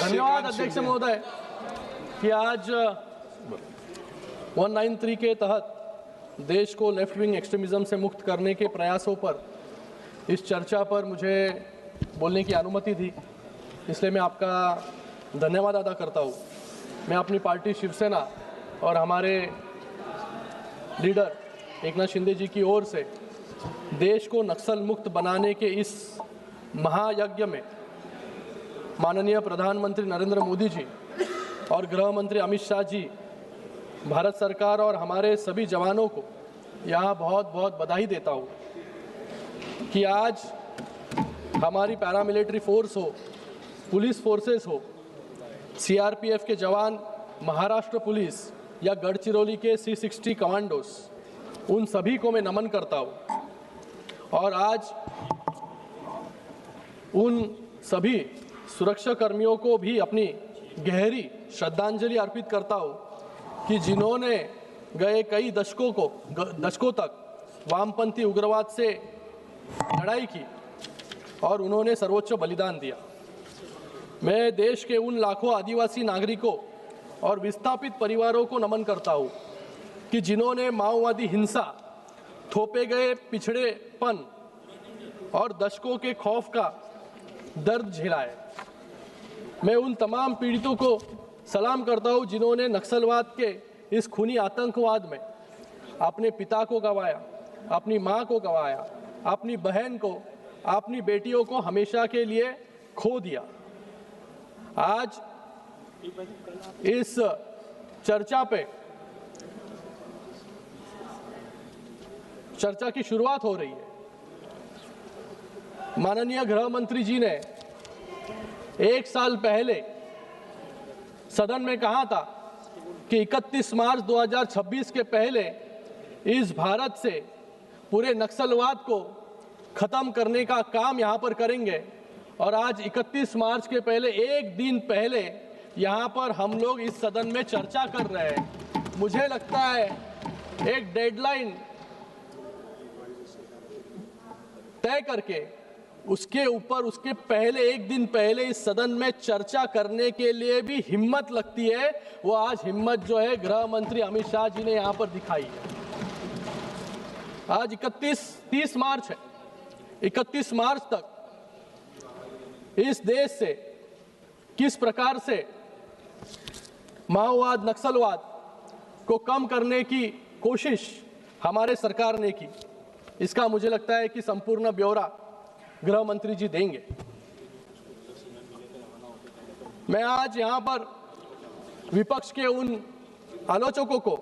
धन्यवाद अध्यक्ष महोदय कि आज 193 के तहत देश को लेफ्ट विंग एक्सट्रीमिज्म से मुक्त करने के प्रयासों पर इस चर्चा पर मुझे बोलने की अनुमति दी, इसलिए मैं आपका धन्यवाद अदा करता हूँ। मैं अपनी पार्टी शिवसेना और हमारे लीडर एकनाथ शिंदे जी की ओर से देश को नक्सल मुक्त बनाने के इस महायज्ञ में माननीय प्रधानमंत्री नरेंद्र मोदी जी और गृह मंत्री अमित शाह जी, भारत सरकार और हमारे सभी जवानों को यहाँ बहुत बहुत बधाई देता हूँ कि आज हमारी पैरामिलिट्री फोर्स हो, पुलिस फोर्सेस हो, सीआरपीएफ के जवान, महाराष्ट्र पुलिस या गढ़चिरौली के C60 कमांडोस, उन सभी को मैं नमन करता हूँ। और आज उन सभी सुरक्षा कर्मियों को भी अपनी गहरी श्रद्धांजलि अर्पित करता हूँ कि जिन्होंने गए कई दशकों तक वामपंथी उग्रवाद से लड़ाई की और उन्होंने सर्वोच्च बलिदान दिया। मैं देश के उन लाखों आदिवासी नागरिकों और विस्थापित परिवारों को नमन करता हूँ कि जिन्होंने माओवादी हिंसा, थोपे गए पिछड़ेपन और दशकों के खौफ का दर्द झेला है। मैं उन तमाम पीड़ितों को सलाम करता हूँ जिन्होंने नक्सलवाद के इस खूनी आतंकवाद में अपने पिता को गंवाया, अपनी माँ को गंवाया, अपनी बहन को, अपनी बेटियों को हमेशा के लिए खो दिया। आज इस चर्चा की शुरुआत हो रही है। माननीय गृह मंत्री जी ने 1 साल पहले सदन में कहा था कि 31 मार्च 2026 के पहले इस भारत से पूरे नक्सलवाद को खत्म करने का काम यहाँ पर करेंगे। और आज 31 मार्च के पहले एक दिन पहले यहाँ पर हम लोग इस सदन में चर्चा कर रहे हैं। मुझे लगता है एक डेडलाइन तय करके उसके पहले एक दिन पहले इस सदन में चर्चा करने के लिए भी हिम्मत लगती है। वो आज हिम्मत जो है गृह मंत्री अमित शाह जी ने यहाँ पर दिखाई है। आज 30 मार्च है। 31 मार्च तक इस देश से किस प्रकार से माओवाद, नक्सलवाद को कम करने की कोशिश हमारे सरकार ने की, इसका मुझे लगता है कि संपूर्ण ब्यौरा गृह मंत्री जी देंगे। मैं आज यहाँ पर विपक्ष के उन आलोचकों को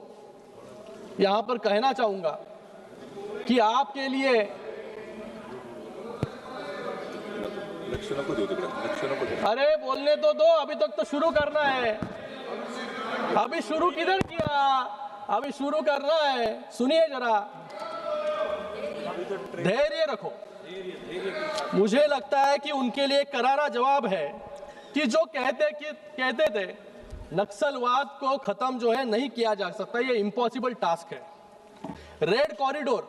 यहाँ पर कहना चाहूँगा कि आपके लिए अरे बोलने तो दो, अभी तक तो शुरू करना है। अभी शुरू किधर किया, अभी शुरू करना है। सुनिए जरा, धैर्य रखो। मुझे लगता है कि उनके लिए करारा जवाब है कि जो कहते थे नक्सलवाद को खत्म जो है नहीं किया जा सकता, ये इम्पॉसिबल टास्क है। रेड कॉरिडोर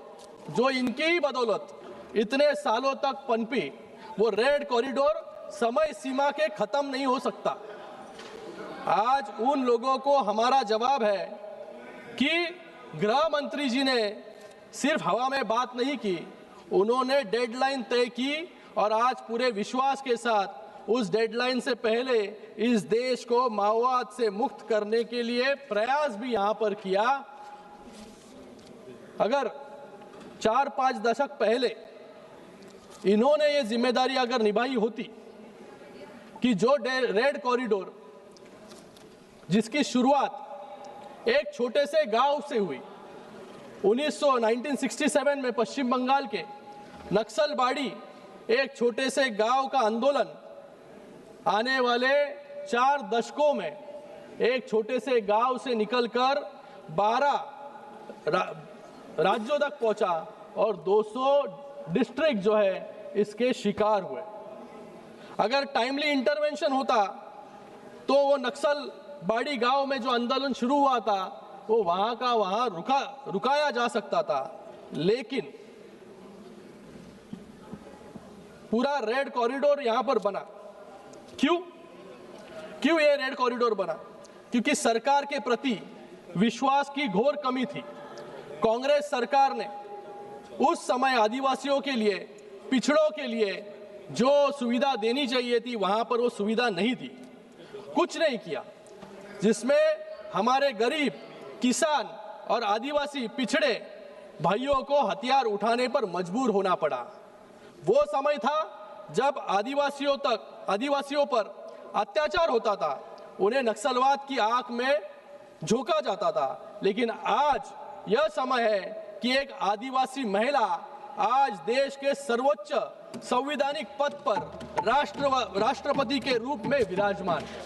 जो इनकी ही बदौलत इतने सालों तक पनपी, वो रेड कॉरिडोर समय सीमा के खत्म नहीं हो सकता। आज उन लोगों को हमारा जवाब है कि गृह मंत्री जी ने सिर्फ हवा में बात नहीं की, उन्होंने डेडलाइन तय की और आज पूरे विश्वास के साथ उस डेडलाइन से पहले इस देश को माओवाद से मुक्त करने के लिए प्रयास भी यहाँ पर किया। अगर 4-5 दशक पहले इन्होंने ये जिम्मेदारी अगर निभाई होती कि जो रेड कॉरिडोर जिसकी शुरुआत एक छोटे से गांव से हुई, 1967 में पश्चिम बंगाल के नक्सलबाड़ी एक छोटे से गांव का आंदोलन आने वाले 4 दशकों में एक छोटे से गांव से निकलकर 12 राज्यों तक पहुंचा और 200 डिस्ट्रिक्ट जो है इसके शिकार हुए। अगर टाइमली इंटरवेंशन होता तो वो नक्सलबाड़ी गांव में जो आंदोलन शुरू हुआ था वो वहां का वहां रुकाया जा सकता था, लेकिन पूरा रेड कॉरिडोर यहां पर बना। क्यों? क्यों ये रेड कॉरिडोर बना? क्योंकि सरकार के प्रति विश्वास की घोर कमी थी। कांग्रेस सरकार ने उस समय आदिवासियों के लिए, पिछड़ों के लिए जो सुविधा देनी चाहिए थी वहां पर वो सुविधा नहीं दी, कुछ नहीं किया, जिसमें हमारे गरीब किसान और आदिवासी पिछड़े भाइयों को हथियार उठाने पर मजबूर होना पड़ा। वो समय था जब आदिवासियों पर अत्याचार होता था, उन्हें नक्सलवाद की आंख में झोंका जाता था। लेकिन आज यह समय है कि एक आदिवासी महिला आज देश के सर्वोच्च संवैधानिक पद पर राष्ट्रपति के रूप में विराजमान है।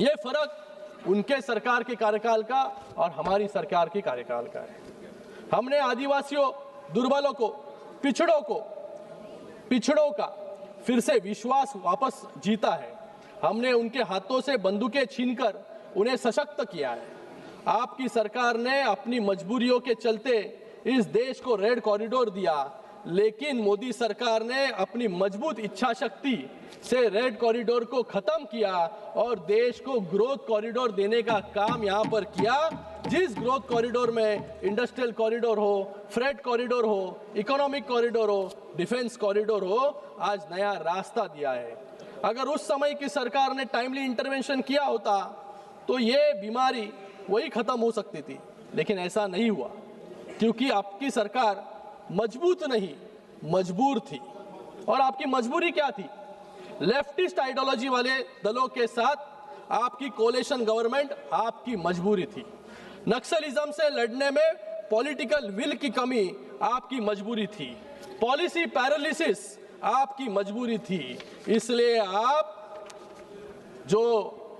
ये फर्क उनके सरकार के कार्यकाल का और हमारी सरकार के कार्यकाल का है। हमने आदिवासियों, दुर्बलों को, पिछड़ों का फिर से विश्वास वापस जीता है। हमने उनके हाथों से बंदूकें छीनकर उन्हें सशक्त किया है। आपकी सरकार ने अपनी मजबूरियों के चलते इस देश को रेड कॉरिडोर दिया, लेकिन मोदी सरकार ने अपनी मजबूत इच्छा शक्ति से रेड कॉरिडोर को खत्म किया और देश को ग्रोथ कॉरिडोर देने का काम यहाँ पर किया। जिस ग्रोथ कॉरिडोर में इंडस्ट्रियल कॉरिडोर हो, फ्रेट कॉरिडोर हो, इकोनॉमिक कॉरिडोर हो, डिफेंस कॉरिडोर हो, आज नया रास्ता दिया है। अगर उस समय की सरकार ने टाइमली इंटरवेंशन किया होता तो ये बीमारी वही खत्म हो सकती थी, लेकिन ऐसा नहीं हुआ, क्योंकि आपकी सरकार मजबूत नहीं, मजबूर थी। और आपकी मजबूरी क्या थी? लेफ्टिस्ट आइडियोलॉजी वाले दलों के साथ आपकी कोलिशन गवर्नमेंट आपकी मजबूरी थी। नक्सलिज्म से लड़ने में पॉलिटिकल विल की कमी आपकी मजबूरी थी। पॉलिसी पैरालिसिस आपकी मजबूरी थी। इसलिए आप जो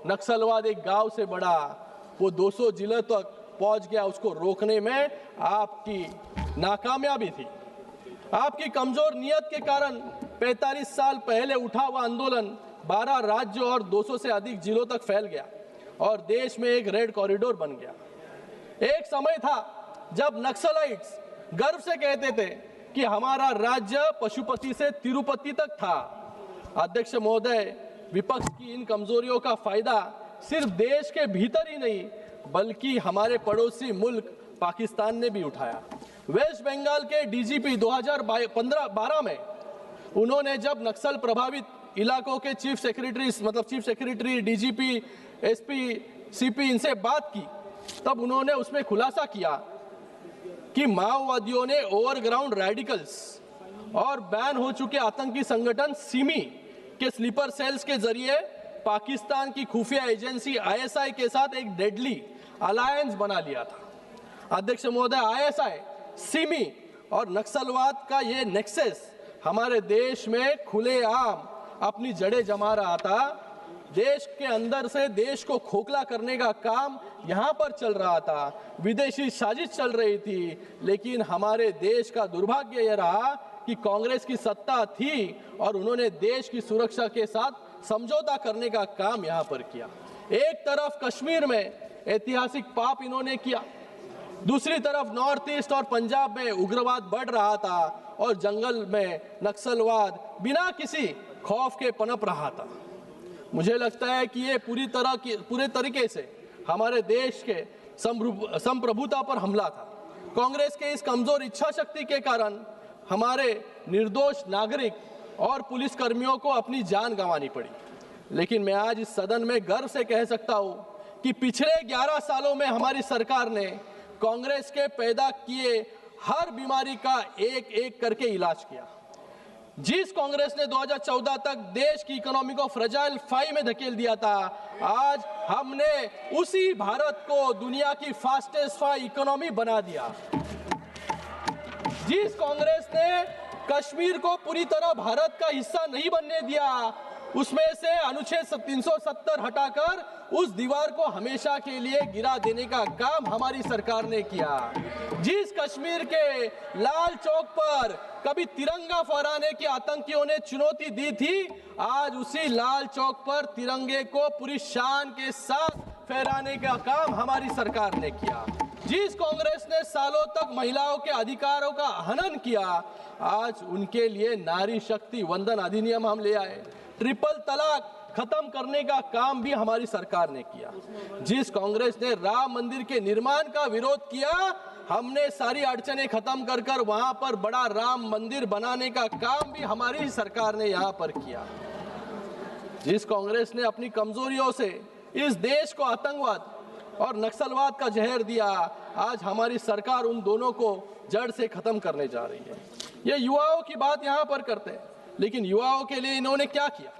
नक्सलवाद एक गांव से बढ़ा, वो 200 जिलों तक पहुंच गया, उसको रोकने में आपकी नाकामयाबी थी। आपकी कमजोर नियत के कारण 45 साल पहले उठा हुआ आंदोलन 12 राज्यों और 200 से अधिक जिलों तक फैल गया और देश में एक रेड कॉरिडोर बन गया। एक समय था जब नक्सलाइट्स गर्व से कहते थे कि हमारा राज्य पशुपति से तिरुपति तक था। अध्यक्ष महोदय, विपक्ष की इन कमजोरियों का फायदा सिर्फ देश के भीतर ही नहीं बल्कि हमारे पड़ोसी मुल्क पाकिस्तान ने भी उठाया। वेस्ट बंगाल के डीजीपी 2012 में उन्होंने जब नक्सल प्रभावित इलाकों के chief secretary, DGP, SP, CP इनसे बात की, तब उन्होंने उसमें खुलासा किया कि माओवादियों ने ओवरग्राउंड रेडिकल्स और बैन हो चुके आतंकी संगठन सिमी के स्लीपर सेल्स के जरिए पाकिस्तान की खुफिया एजेंसी आईएसआई के साथ एक डेडली अलायंस बना लिया था। अध्यक्ष महोदय, आईएसआई, सिमी और नक्सलवाद का ये नेक्सस हमारे देश में खुलेआम अपनी जड़ें जमा रहा था। देश के अंदर से देश को खोखला करने का काम यहाँ पर चल रहा था, विदेशी साजिश चल रही थी। लेकिन हमारे देश का दुर्भाग्य यह रहा कि कांग्रेस की सत्ता थी और उन्होंने देश की सुरक्षा के साथ समझौता करने का काम यहाँ पर किया। एक तरफ कश्मीर में ऐतिहासिक पाप इन्होंने किया, दूसरी तरफ नॉर्थ ईस्ट और पंजाब में उग्रवाद बढ़ रहा था और जंगल में नक्सलवाद बिना किसी खौफ के पनप रहा था। मुझे लगता है कि ये पूरे तरीके से हमारे देश के संप्रभुता पर हमला था। कांग्रेस के इस कमजोर इच्छा शक्ति के कारण हमारे निर्दोष नागरिक और पुलिस कर्मियों को अपनी जान गंवानी पड़ी। लेकिन मैं आज इस सदन में गर्व से कह सकता हूं कि पिछले 11 सालों में हमारी सरकार ने कांग्रेस के पैदा किए हर बीमारी का एक एक करके इलाज किया। जिस कांग्रेस ने 2014 तक देश की इकोनॉमी को फ्रेजाइल 5 में धकेल दिया था, आज हमने उसी भारत को दुनिया की फास्टेस्ट 5 इकोनॉमी बना दिया। जिस कांग्रेस ने कश्मीर को पूरी तरह भारत का हिस्सा नहीं बनने दिया, उसमें से अनुच्छेद 370 हटाकर उस दीवार को हमेशा के लिए गिरा देने का काम हमारी सरकार ने किया। जिस कश्मीर के लाल चौक पर कभी तिरंगा फहराने की आतंकियों ने चुनौती दी थी, आज उसी लाल चौक पर तिरंगे को पूरी शान के साथ फहराने का काम हमारी सरकार ने किया। जिस कांग्रेस ने सालों तक महिलाओं के अधिकारों का हनन किया, आज उनके लिए नारी शक्ति वंदन अधिनियम हम ले आए। ट्रिपल तलाक खत्म करने का काम भी हमारी सरकार ने किया। जिस कांग्रेस ने राम मंदिर के निर्माण का विरोध किया, हमने सारी अड़चनें खत्म कर कर वहां पर बड़ा राम मंदिर बनाने का काम भी हमारी सरकार ने यहां पर किया। जिस कांग्रेस ने अपनी कमजोरियों से इस देश को आतंकवाद और नक्सलवाद का जहर दिया, आज हमारी सरकार उन दोनों को जड़ से खत्म करने जा रही है। ये युवाओं की बात यहां पर करते हैं, लेकिन युवाओं के लिए इन्होंने क्या किया?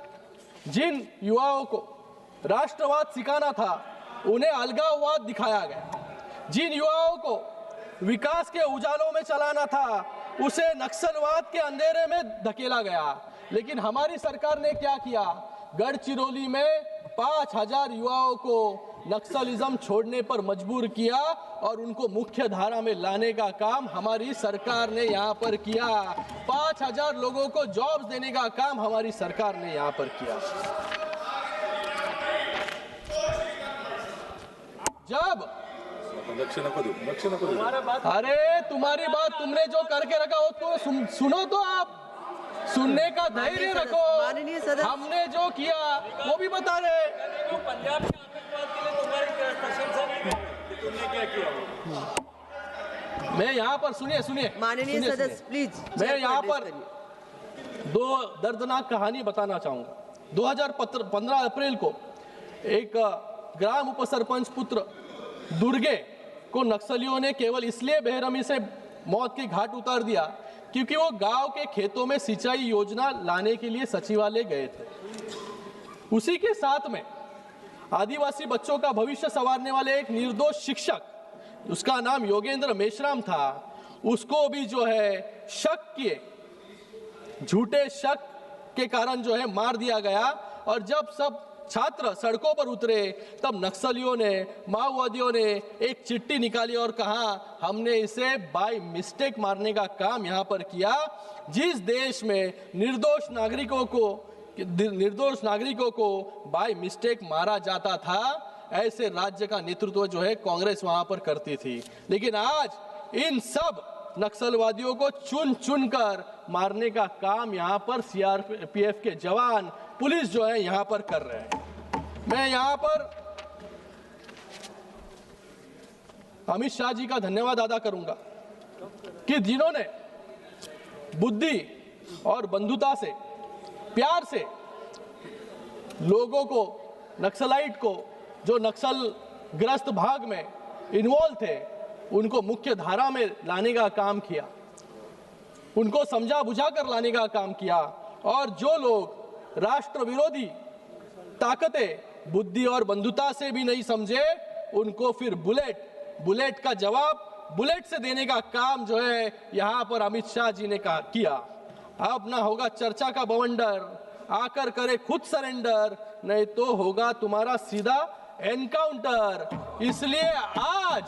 जिन युवाओं को राष्ट्रवाद सिखाना था, उन्हें अलगाववाद दिखाया गया। जिन युवाओं को विकास के उजालों में चलाना था, उसे नक्सलवाद के अंधेरे में धकेला गया। लेकिन हमारी सरकार ने क्या किया? गढ़चिरौली में 5000 युवाओं को नक्सलिज्म छोड़ने पर मजबूर किया और उनको मुख्य धारा में लाने का काम हमारी सरकार ने यहाँ पर किया। 5000 लोगों को जॉब्स देने का काम हमारी सरकार ने यहाँ पर किया। जब अरे तुम्हारी बात तुमने जो करके रखा हो तो सुनो, तो आप सुनने का धैर्य रखो। हमने जो किया वो भी बता रहे। पंजाब के आतंकवाद के लिए तुम्हारी प्रशंसा नहीं की, तुमने क्या किया? मैं यहाँ पर सुनिए माननीय सदस्य प्लीज, मैं यहाँ पर दो दर्दनाक कहानी बताना चाहूंगा। 2015 अप्रैल को एक ग्राम उपसरपंच पुत्र दुर्गे को नक्सलियों ने केवल इसलिए बेरहमी से मौत के घाट उतार दिया क्योंकि वो गांव के खेतों में सिंचाई योजना लाने के लिए सचिवालय गए थे। उसी के साथ में आदिवासी बच्चों का भविष्य संवारने वाले एक निर्दोष शिक्षक, उसका नाम योगेंद्र मेश्राम था, उसको भी जो है शक किए, झूठे शक के कारण जो है मार दिया गया। और जब सब छात्र सड़कों पर उतरे, तब नक्सलियों ने, माओवादियों ने एक चिट्ठी निकाली और कहा हमने इसे बाय मिस्टेक मारने का काम यहाँ पर किया। जिस देश में निर्दोष नागरिकों को बाय मिस्टेक मारा जाता था, ऐसे राज्य का नेतृत्व जो है कांग्रेस वहां पर करती थी। लेकिन आज इन सब नक्सलवादियों को चुन चुन कर मारने का काम यहाँ पर सीआरपीएफ के जवान, पुलिस जो है यहाँ पर कर रहे हैं। मैं यहाँ पर अमित शाह जी का धन्यवाद अदा करूंगा कि जिन्होंने बुद्धि और बंधुता से, प्यार से लोगों को, नक्सलाइट को, जो नक्सल ग्रस्त भाग में इन्वॉल्व थे, उनको मुख्य धारा में लाने का काम किया, उनको समझा बुझा कर लाने का काम किया। और जो लोग राष्ट्र विरोधी ताकतें बुद्धि और बंधुता से भी नहीं समझे, उनको फिर बुलेट का जवाब बुलेट से देने का काम जो है यहाँ पर अमित शाह जी ने किया। अब ना होगा चर्चा का बवंडर, आकर करे खुद सरेंडर, नहीं तो होगा तुम्हारा सीधा एनकाउंटर। इसलिए आज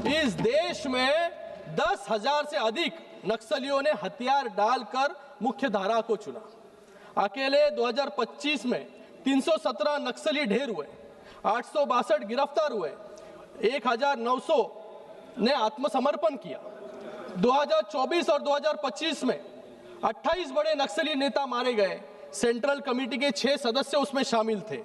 इस देश में 10,000 से अधिक नक्सलियों ने हथियार डालकर मुख्य धारा को चुना। अकेले 2025 में 317 नक्सली ढेर हुए, 862 गिरफ्तार हुए, 1900 ने आत्मसमर्पण किया। 2024 और 2025 में 28 बड़े नक्सली नेता मारे गए। सेंट्रल कमेटी के 6 सदस्य उसमें शामिल थे।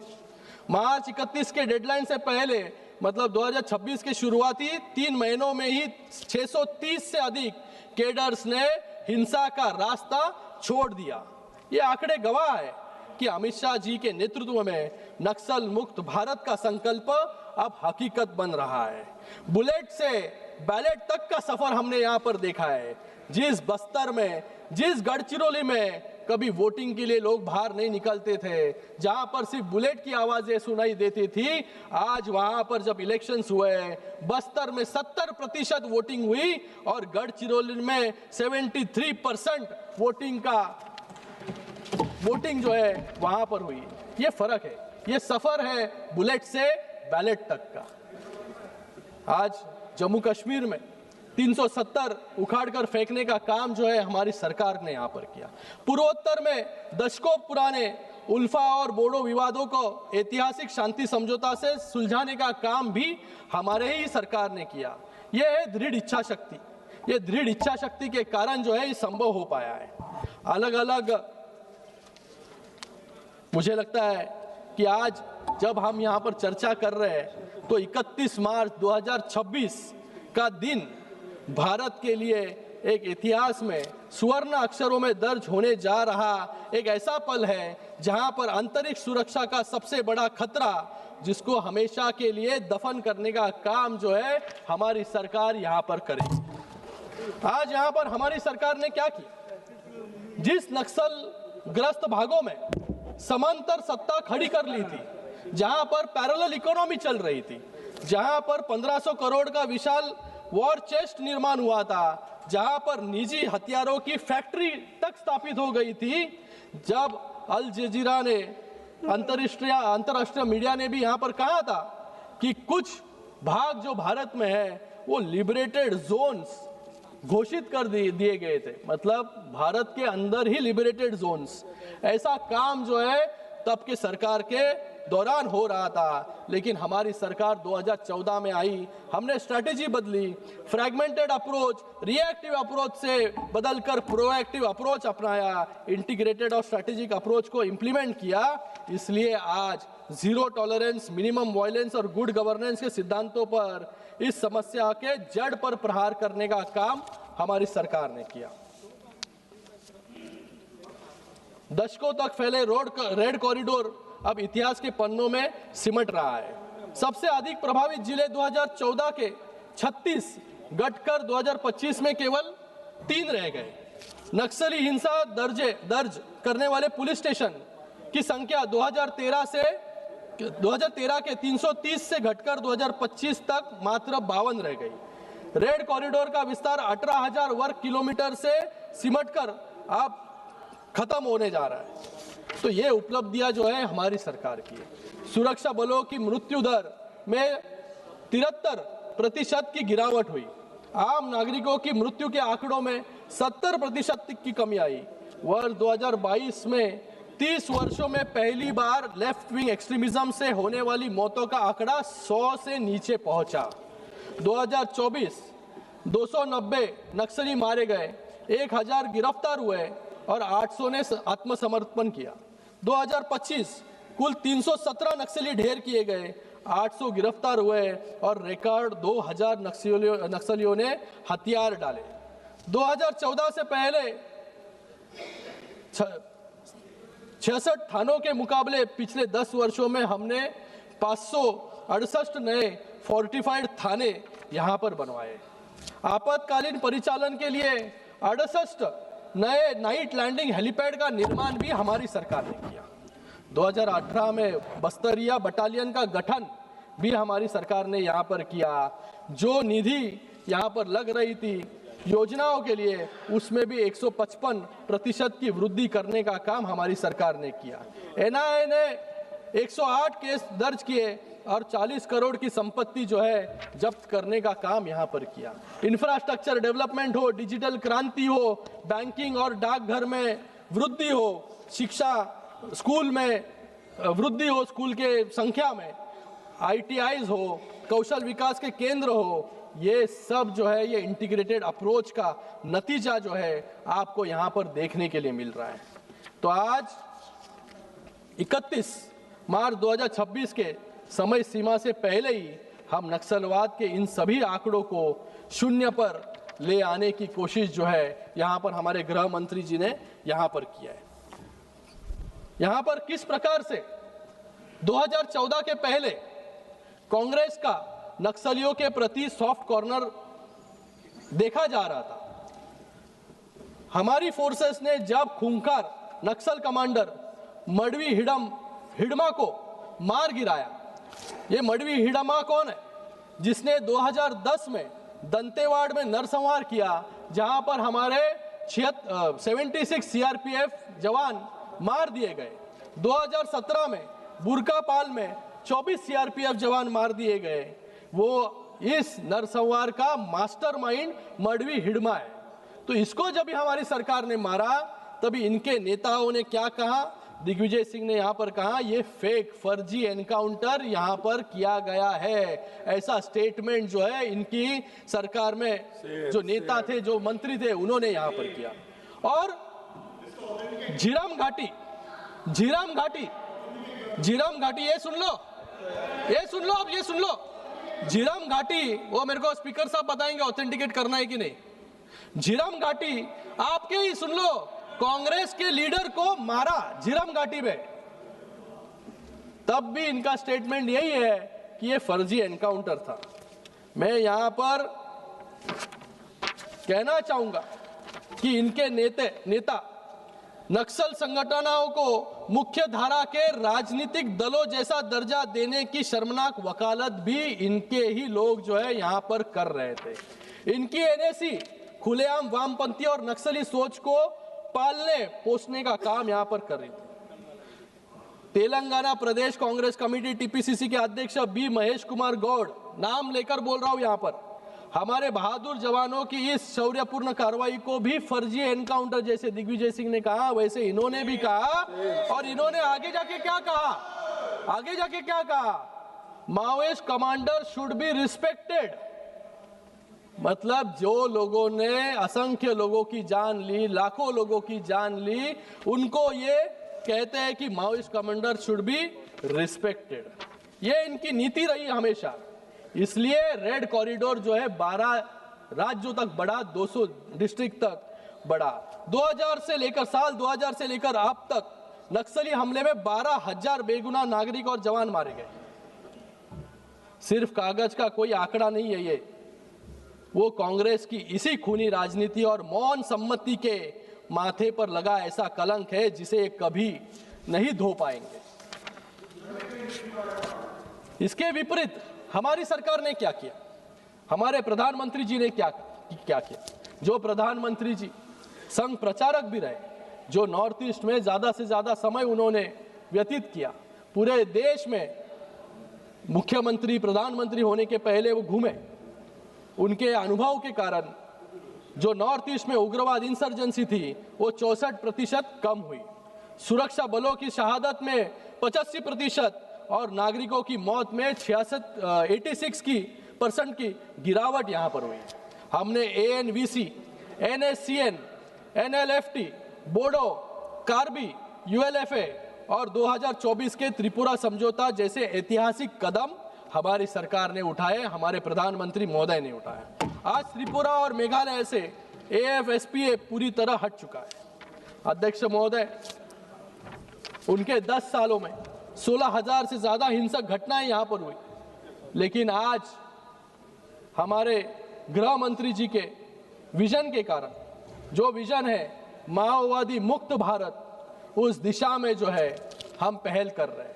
मार्च 31 के डेडलाइन से पहले, मतलब 2026 के शुरुआती 3 महीनों में ही 630 से अधिक कैडर्स ने हिंसा का रास्ता छोड़ दिया। ये आंकड़े गवाह है कि अमित शाह जी के नेतृत्व में नक्सल मुक्त भारत का संकल्प अब हकीकत बन रहा है। बुलेट से बैलेट तक का सफर हमने यहाँ पर देखा है। जिस बस्तर में, जिस गढ़चिरौली में कभी वोटिंग के लिए लोग बाहर नहीं निकलते थे, जहां पर सिर्फ बुलेट की आवाजें सुनाई देती थी, आज वहां पर जब इलेक्शंस हुए, बस्तर में 70% वोटिंग हुई और गढ़चिरौली में 73% वोटिंग जो है वहां पर हुई। ये फर्क है, ये सफर है बुलेट से बैलेट तक का। आज जम्मू कश्मीर में 370 उखाड़कर फेंकने का काम जो है हमारी सरकार ने यहाँ पर किया। पूर्वोत्तर में दशकों पुराने उल्फा और बोडो विवादों को ऐतिहासिक शांति समझौता से सुलझाने का काम भी हमारे ही सरकार ने किया। यह है दृढ़ इच्छा शक्ति। ये दृढ़ इच्छा शक्ति के कारण जो है ये संभव हो पाया है। अलग अलग मुझे लगता है कि आज जब हम यहाँ पर चर्चा कर रहे हैं तो 31 मार्च 2026 का दिन भारत के लिए एक इतिहास में स्वर्ण अक्षरों में दर्ज होने जा रहा एक ऐसा पल है जहां पर अंतरिक्ष सुरक्षा का सबसे बड़ा खतरा, जिसको हमेशा के लिए दफन करने का काम जो है हमारी सरकार यहां पर करेगी। आज यहां पर हमारी सरकार ने क्या किया? जिस नक्सल ग्रस्त भागों में समांतर सत्ता खड़ी कर ली थी, जहां पर पैरेलल इकोनॉमी चल रही थी, जहां पर 1500 करोड़ का विशाल वॉर चेस्ट निर्माण हुआ था, जहां पर निजी हथियारों की फैक्ट्री तक स्थापित हो गई थी, जब अल जजीरा ने अंतरराष्ट्रीय मीडिया ने भी यहां पर कहा था कि कुछ भाग जो भारत में है वो लिबरेटेड जोन्स घोषित कर दिए गए थे, मतलब भारत के अंदर ही लिबरेटेड जोन्स, ऐसा काम जो है तब के सरकार के दौरान हो रहा था। लेकिन हमारी सरकार 2014 में आई, हमने स्ट्रैटेजी बदली, फ्रैगमेंटेड अप्रोच रिएक्टिव अप्रोच से बदलकर प्रोएक्टिव अप्रोच अपनाया, इंटीग्रेटेड और स्ट्रैटेजिक अप्रोच को इंप्लीमेंट किया। इसलिए आज जीरो टॉलरेंस, मिनिमम वायलेंस और गुड गवर्नेंस के सिद्धांतों पर इस समस्या के जड़ पर प्रहार करने का काम हमारी सरकार ने किया। दशकों तक फैले रेड कॉरिडोर अब इतिहास के पन्नों में सिमट रहा है। सबसे अधिक प्रभावित जिले 2014 के 36 घटकर 2025 में केवल 3 रह गए। नक्सली हिंसा दर्ज करने वाले पुलिस स्टेशन की संख्या 2013 के 330 से घटकर 2025 तक मात्र 52 रह गई। रेड कॉरिडोर का विस्तार 18,000 वर्ग किलोमीटर से सिमटकर अब खत्म होने जा रहा है। तो ये उपलब्धियां जो है हमारी सरकार की है। सुरक्षा बलों की मृत्यु दर में 73% की गिरावट हुई। आम नागरिकों की मृत्यु के आंकड़ों में 70% की कमी आई। वर्ष 2022 में 30 वर्षों में पहली बार लेफ्ट विंग एक्सट्रीमिज्म से होने वाली मौतों का आंकड़ा 100 से नीचे पहुंचा। 2024 290 नक्सली मारे गए, 1000 गिरफ्तार हुए और 800 ने आत्मसमर्पण किया। 2025 कुल 317 नक्सली ढेर किए गए, 800 गिरफ्तार हुए और रिकॉर्ड 2000 नक्सलियों ने हथियार डाले। 2014 से पहले 66 थानों के मुकाबले पिछले 10 वर्षों में हमने 568 नए फोर्टिफाइड थाने यहां पर बनवाए। आपातकालीन परिचालन के लिए 68 नए नाइट लैंडिंग हेलीपैड का निर्माण भी हमारी सरकार ने किया। 2018 में बस्तरिया बटालियन का गठन भी हमारी सरकार ने यहाँ पर किया। जो निधि यहाँ पर लग रही थी योजनाओं के लिए, उसमें भी 155% की वृद्धि करने का काम हमारी सरकार ने किया। एनआईए ने 108 केस दर्ज किए और 40 करोड़ की संपत्ति जो है जब्त करने का काम यहाँ पर किया। इंफ्रास्ट्रक्चर डेवलपमेंट हो, डिजिटल क्रांति हो, बैंकिंग और डाकघर में वृद्धि हो, शिक्षा स्कूल में वृद्धि हो, स्कूल के संख्या में, ITIs हो, कौशल विकास के केंद्र हो, ये सब जो है ये इंटीग्रेटेड अप्रोच का नतीजा जो है आपको यहाँ पर देखने के लिए मिल रहा है। तो आज 31 मार्च 2026 के समय सीमा से पहले ही हम नक्सलवाद के इन सभी आंकड़ों को शून्य पर ले आने की कोशिश जो है यहाँ पर हमारे गृह मंत्री जी ने यहाँ पर किया है। यहाँ पर किस प्रकार से 2014 के पहले कांग्रेस का नक्सलियों के प्रति सॉफ्ट कॉर्नर देखा जा रहा था। हमारी फोर्सेस ने जब खूंखार नक्सल कमांडर मडवी हिडमा को मार गिराया। ये मडवी हिडमा कौन है? जिसने 2010 में दंतेवाड़ में नरसंहार किया, जहां पर हमारे 76 CRPF जवान मार दिए गए। 2017 में बुरकापाल में 24 CRPF जवान मार दिए गए। वो इस नरसंहार का मास्टरमाइंड मडवी हिडमा है। तो इसको जब हमारी सरकार ने मारा तभी इनके नेताओं ने क्या कहा? दिग्विजय सिंह ने यहाँ पर कहा ये फेक फर्जी एनकाउंटर यहाँ पर किया गया है। ऐसा स्टेटमेंट जो है इनकी सरकार में जो नेता थे, जो मंत्री थे, उन्होंने यहाँ पर किया। और झीरम घाटी झीरम घाटी, ये सुन लो, ये सुन लो, अब ये सुन लो। झीरम घाटी, वो मेरे को स्पीकर साहब बताएंगे ऑथेंटिकेट करना है कि नहीं। झीरम घाटी आपके ही, सुन लो, कांग्रेस के लीडर को मारा झीरम घाटी में, तब भी इनका स्टेटमेंट यही है कि ये फर्जी एनकाउंटर था। मैं यहां पर कहना चाहूंगा कि इनके नेता नक्सल संगठनों को मुख्य धारा के राजनीतिक दलों जैसा दर्जा देने की शर्मनाक वकालत भी इनके ही लोग जो है यहां पर कर रहे थे। इनकी एनएसी खुलेआम वामपंथी और नक्सली सोच को पालने पोसने का काम यहां पर कर रही थी। तेलंगाना प्रदेश कांग्रेस कमेटी टीपीसीसी के अध्यक्ष बी महेश कुमार गौड़, नाम लेकर बोल रहा हूं यहां पर, हमारे बहादुर जवानों की इस शौर्यपूर्ण कार्रवाई को भी फर्जी एनकाउंटर, जैसे दिग्विजय सिंह ने कहा वैसे इन्होंने भी कहा। और इन्होंने आगे जाके क्या कहा, Maoist commander should be respected. मतलब जो लोगों ने असंख्य लोगों की जान ली, लाखों लोगों की जान ली, उनको ये कहते हैं कि Maoist commander should be respected. ये इनकी नीति रही हमेशा। इसलिए रेड कॉरिडोर जो है 12 राज्यों तक बढ़ा, 200 डिस्ट्रिक्ट तक बढ़ा। 2000 से लेकर अब तक नक्सली हमले में 12,000 बेगुनाह नागरिक और जवान मारे गए। सिर्फ कागज का कोई आंकड़ा नहीं है ये, वो कांग्रेस की इसी खूनी राजनीति और मौन सम्मति के माथे पर लगा ऐसा कलंक है जिसे कभी नहीं धो पाएंगे। इसके विपरीत हमारी सरकार ने क्या किया, हमारे प्रधानमंत्री जी ने क्या किया। जो प्रधानमंत्री जी संघ प्रचारक भी रहे, जो नॉर्थ ईस्ट में ज्यादा से ज्यादा समय उन्होंने व्यतीत किया, पूरे देश में मुख्यमंत्री प्रधानमंत्री होने के पहले वो घूमे, उनके अनुभव के कारण जो नॉर्थ ईस्ट में उग्रवाद इंसर्जेंसी थी वो 64% कम हुई। सुरक्षा बलों की शहादत में 85% और नागरिकों की मौत में 86% की गिरावट यहां पर हुई। हमने एएनवीसी, एनएससीएन, एनएलएफटी, बोडो, कार्बी, यूएलएफए और 2024 के त्रिपुरा समझौता जैसे ऐतिहासिक कदम हमारी सरकार ने उठाए, हमारे प्रधानमंत्री महोदय ने उठाया। आज त्रिपुरा और मेघालय से एएफएसपीए पूरी तरह हट चुका है। अध्यक्ष महोदय, उनके 10 सालों में 16,000 से ज्यादा हिंसक घटनाएं यहां पर हुई, लेकिन आज हमारे गृह मंत्री जी के विजन के कारण, जो विजन है माओवादी मुक्त भारत, उस दिशा में जो है हम पहल कर रहे हैं।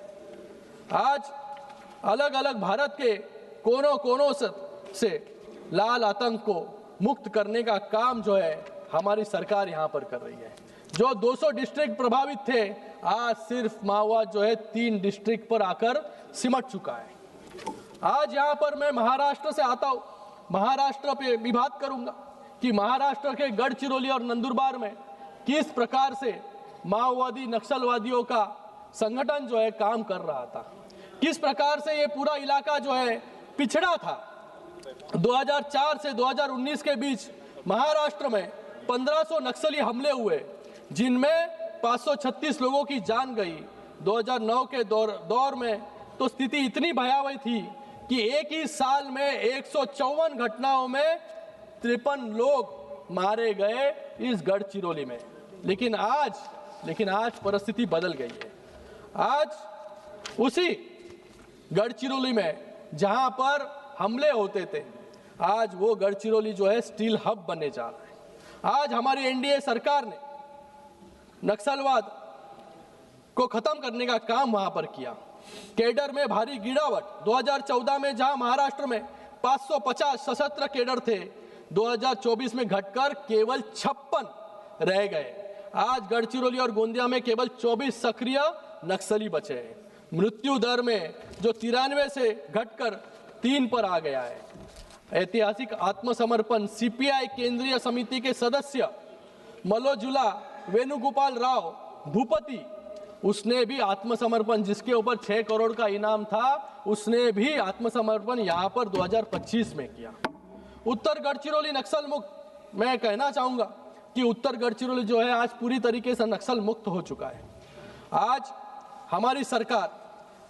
आज अलग अलग भारत के कोनों कोनों से लाल आतंक को मुक्त करने का काम जो है हमारी सरकार यहां पर कर रही है। जो 200 डिस्ट्रिक्ट प्रभावित थे, आज सिर्फ माओवाद जो है 3 डिस्ट्रिक्ट पर आकर सिमट चुका है। आज यहां पर मैं महाराष्ट्र से आता हूं, महाराष्ट्र पे भी बात करूंगा कि महाराष्ट्र के गढ़चिरौली और नंदुरबार में किस प्रकार से माओवादी नक्सलवादियों का संगठन जो है काम कर रहा था, किस प्रकार से ये पूरा इलाका जो है पिछड़ा था। 2004 से 2019 के बीच महाराष्ट्र में 1500 नक्सली हमले हुए, जिनमें 536 लोगों की जान गई। 2009 के दौर में तो स्थिति इतनी भयावह थी कि एक ही साल में 154 घटनाओं में 53 लोग मारे गए इस गढ़चिरौली में। लेकिन आज परिस्थिति बदल गई है। आज उसी गढ़चिरौली में जहां पर हमले होते थे, आज वो गढ़चिरौली जो है स्टील हब बनने जा रहा है। आज हमारी एनडीए सरकार ने नक्सलवाद को खत्म करने का काम वहां पर किया। कैडर में भारी गिरावट, 2014 में जहां महाराष्ट्र में 550 सशस्त्र कैडर थे, 2024 में घटकर केवल 56 रह गए। आज गढ़चिरौली और गोंदिया में केवल 24 सक्रिय नक्सली बचे हैं। मृत्यु दर में जो 93 से घटकर 3 पर आ गया है। ऐतिहासिक आत्मसमर्पण सीपीआई केंद्रीय समिति के सदस्य मलोजुला वेणुगोपाल राव भूपति, उसने भी आत्मसमर्पण, जिसके ऊपर 6 करोड़ का इनाम था, उसने भी आत्मसमर्पण यहां पर 2025 में किया। उत्तर गढ़चिरौली नक्सल मुक्त, मैं कहना चाहूंगा कि उत्तर गढ़चिरौली जो है आज पूरी तरीके से नक्सल मुक्त हो चुका है। आज हमारी सरकार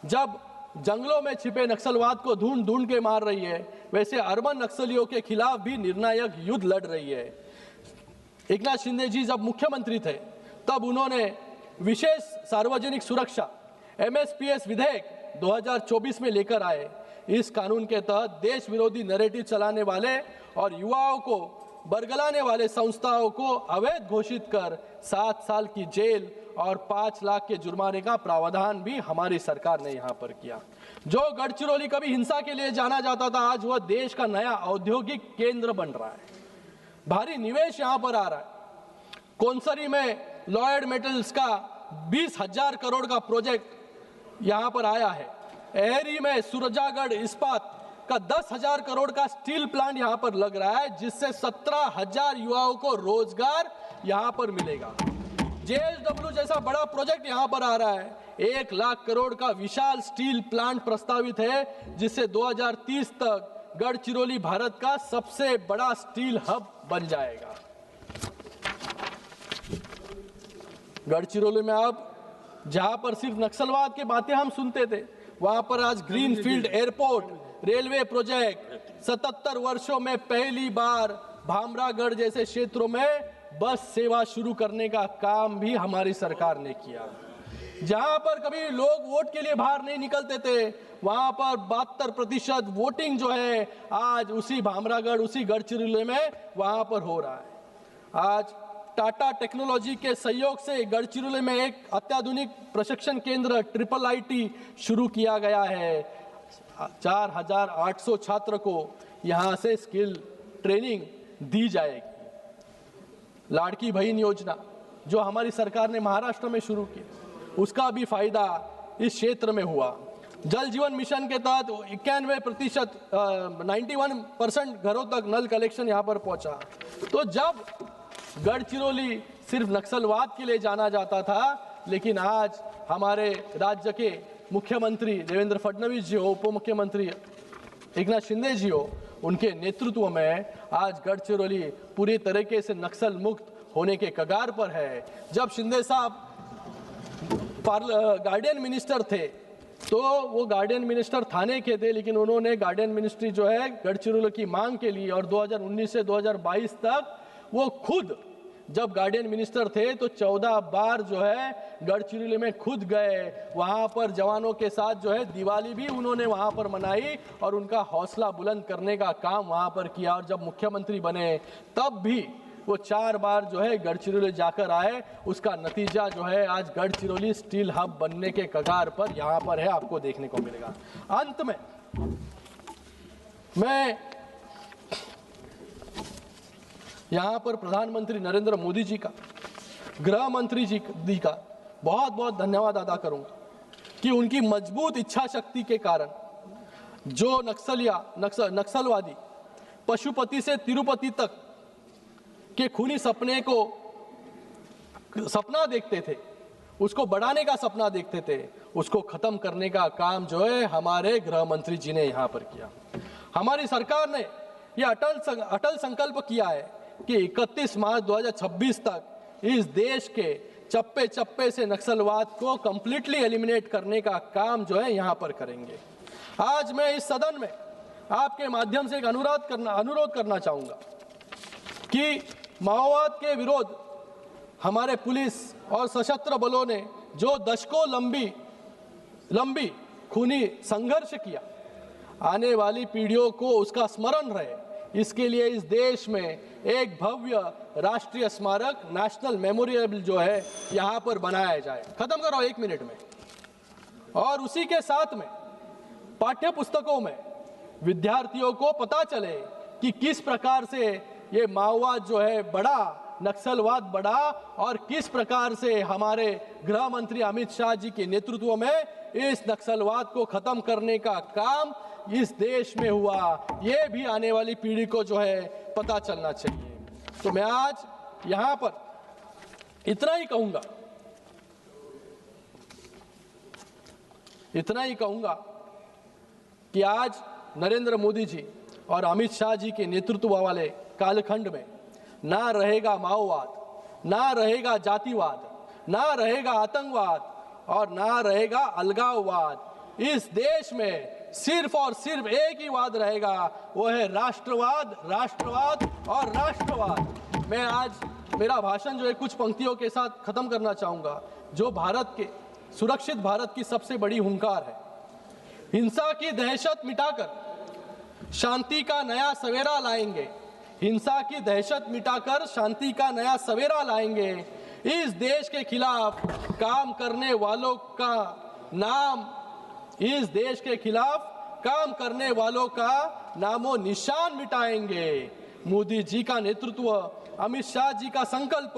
जब जंगलों में छिपे नक्सलवाद को ढूंढ ढूंढ के मार रही है, वैसे अर्बन नक्सलियों के खिलाफ भी निर्णायक युद्ध लड़ रही है। एकनाथ शिंदे जी जब मुख्यमंत्री थे तब उन्होंने विशेष सार्वजनिक सुरक्षा MSPS विधेयक 2024 में लेकर आए। इस कानून के तहत देश विरोधी नैरेटिव चलाने वाले और युवाओं को बरगलाने वाले संस्थाओं को अवैध घोषित कर 7 साल की जेल और 5 लाख के जुर्माने का प्रावधान भी हमारी सरकार ने यहाँ पर किया। जो गढ़चिरौली कभी हिंसा के लिए जाना जाता था, आज वह देश का नया औद्योगिक केंद्र बन रहा है। भारी निवेश यहाँ पर आ रहा है। कोनसरी में लॉयड मेटल्स का 20,000 करोड़ का प्रोजेक्ट यहाँ पर आया है। एहरी में सुरजागढ़ इस्पात का 10,000 करोड़ का स्टील प्लांट यहाँ पर लग रहा है, जिससे 17,000 युवाओं को रोजगार यहाँ पर मिलेगा। JSW जैसा बड़ा प्रोजेक्ट यहाँ पर आ रहा है। 1 लाख करोड़ का विशाल स्टील प्लांट प्रस्तावित है, जिससे 2030 तक गढ़चिरौली भारत का सबसे बड़ा स्टील हब बन जाएगा। गढ़चिरौली में अब जहां पर सिर्फ नक्सलवाद की बातें हम सुनते थे, वहां पर आज ग्रीनफील्ड एयरपोर्ट, रेलवे प्रोजेक्ट, 77 वर्षों में पहली बार भामरागढ़ जैसे क्षेत्रों में बस सेवा शुरू करने का काम भी हमारी सरकार ने किया। जहां पर कभी लोग वोट के लिए बाहर नहीं निकलते थे, वहां पर 72% वोटिंग जो है आज उसी भामरागढ़, उसी गढ़चिरौली में वहां पर हो रहा है। आज टाटा टेक्नोलॉजी के सहयोग से गढ़चिरौली में एक अत्याधुनिक प्रशिक्षण केंद्र IIIT शुरू किया गया है। 4,800 छात्र को यहां से स्किल ट्रेनिंग दी जाएगी। लाड़की बहन योजना जो हमारी सरकार ने महाराष्ट्र में शुरू की, उसका भी फायदा इस क्षेत्र में हुआ। जल जीवन मिशन के तहत 91% 91% घरों तक नल कलेक्शन यहाँ पर पहुंचा। तो जब गढ़चिरौली सिर्फ नक्सलवाद के लिए जाना जाता था, लेकिन आज हमारे राज्य के मुख्यमंत्री देवेंद्र फडणवीस जी हो, उप मुख्यमंत्री एकनाथ शिंदे जी हो, उनके नेतृत्व में आज गढ़चिरौली पूरी तरीके से नक्सल मुक्त होने के कगार पर है। जब शिंदे साहब गार्डियन मिनिस्टर थे तो वो गार्डियन मिनिस्टर थाने के थे, लेकिन उन्होंने गार्डियन मिनिस्ट्री जो है गढ़चिरौली की मांग के लिए, और 2019 से 2022 तक वो खुद जब गार्डियन मिनिस्टर थे तो 14 बार जो है गढ़चिरौली में खुद गए। वहां पर जवानों के साथ जो है दिवाली भी उन्होंने वहां पर मनाई और उनका हौसला बुलंद करने का काम वहां पर किया। और जब मुख्यमंत्री बने तब भी वो 4 बार जो है गढ़चिरौली जाकर आए। उसका नतीजा जो है आज गढ़चिरौली स्टील हब बनने के कगार पर यहाँ पर है, आपको देखने को मिलेगा। अंत में मैं यहाँ पर प्रधानमंत्री नरेंद्र मोदी जी का, गृह मंत्री जी का बहुत बहुत धन्यवाद अदा करूंगा कि उनकी मजबूत इच्छा शक्ति के कारण जो नक्सलवादी पशुपति से तिरुपति तक के खूनी सपने को सपना देखते थे, उसको बढ़ाने का सपना देखते थे, उसको खत्म करने का काम जो है हमारे गृह मंत्री जी ने यहाँ पर किया। हमारी सरकार ने यह अटल संकल्प किया है कि 31 मार्च 2026 तक इस देश के चप्पे चप्पे से नक्सलवाद को कंप्लीटली एलिमिनेट करने का काम जो है यहाँ पर करेंगे। आज मैं इस सदन में आपके माध्यम से एक अनुरोध करना चाहूँगा कि माओवाद के विरोध हमारे पुलिस और सशस्त्र बलों ने जो दशकों लंबी खूनी संघर्ष किया, आने वाली पीढ़ियों को उसका स्मरण रहे, इसके लिए इस देश में एक भव्य राष्ट्रीय स्मारक नेशनल मेमोरियल जो है यहाँ पर बनाया जाए। खत्म करो 1 मिनट में। और उसी के साथ में पाठ्य पुस्तकों में विद्यार्थियों को पता चले कि किस प्रकार से ये माओवाद जो है बढ़ा, नक्सलवाद बढ़ा, और किस प्रकार से हमारे गृह मंत्री अमित शाह जी के नेतृत्व में इस नक्सलवाद को खत्म करने का काम इस देश में हुआ। ये भी आने वाली पीढ़ी को जो है पता चलना चाहिए। तो मैं आज यहाँ पर इतना ही कहूँगा कि आज नरेंद्र मोदी जी और अमित शाह जी के नेतृत्व वाले कालखंड में ना रहेगा माओवाद, ना रहेगा जातिवाद, ना रहेगा आतंकवाद और ना रहेगा अलगाववाद। इस देश में सिर्फ और सिर्फ एक ही वाद रहेगा, वो है राष्ट्रवाद, राष्ट्रवाद और राष्ट्रवाद। मैं आज मेरा भाषण जो है कुछ पंक्तियों के साथ खत्म करना चाहूंगा, जो भारत के सुरक्षित भारत की सबसे बड़ी हुंकार है। हिंसा की दहशत मिटाकर शांति का नया सवेरा लाएंगे, हिंसा की दहशत मिटाकर शांति का नया सवेरा लाएंगे। इस देश के खिलाफ काम करने वालों का नाम, इस देश के खिलाफ काम करने वालों का नामो निशान मिटाएंगे। मोदी जी का नेतृत्व, अमित शाह जी का संकल्प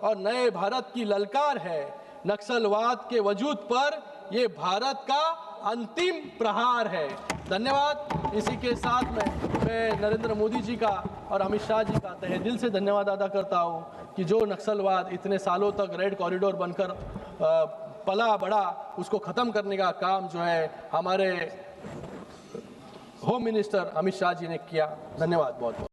और नए भारत की ललकार है। नक्सलवाद के वजूद पर ये भारत का अंतिम प्रहार है। धन्यवाद। इसी के साथ मैं नरेंद्र मोदी जी का और अमित शाह जी का तहे दिल से धन्यवाद अदा करता हूँ कि जो नक्सलवाद इतने सालों तक रेड कॉरिडोर बनकर पला बढ़ा, उसको ख़त्म करने का काम जो है हमारे होम मिनिस्टर अमित शाह जी ने किया। धन्यवाद बहुत बहुत।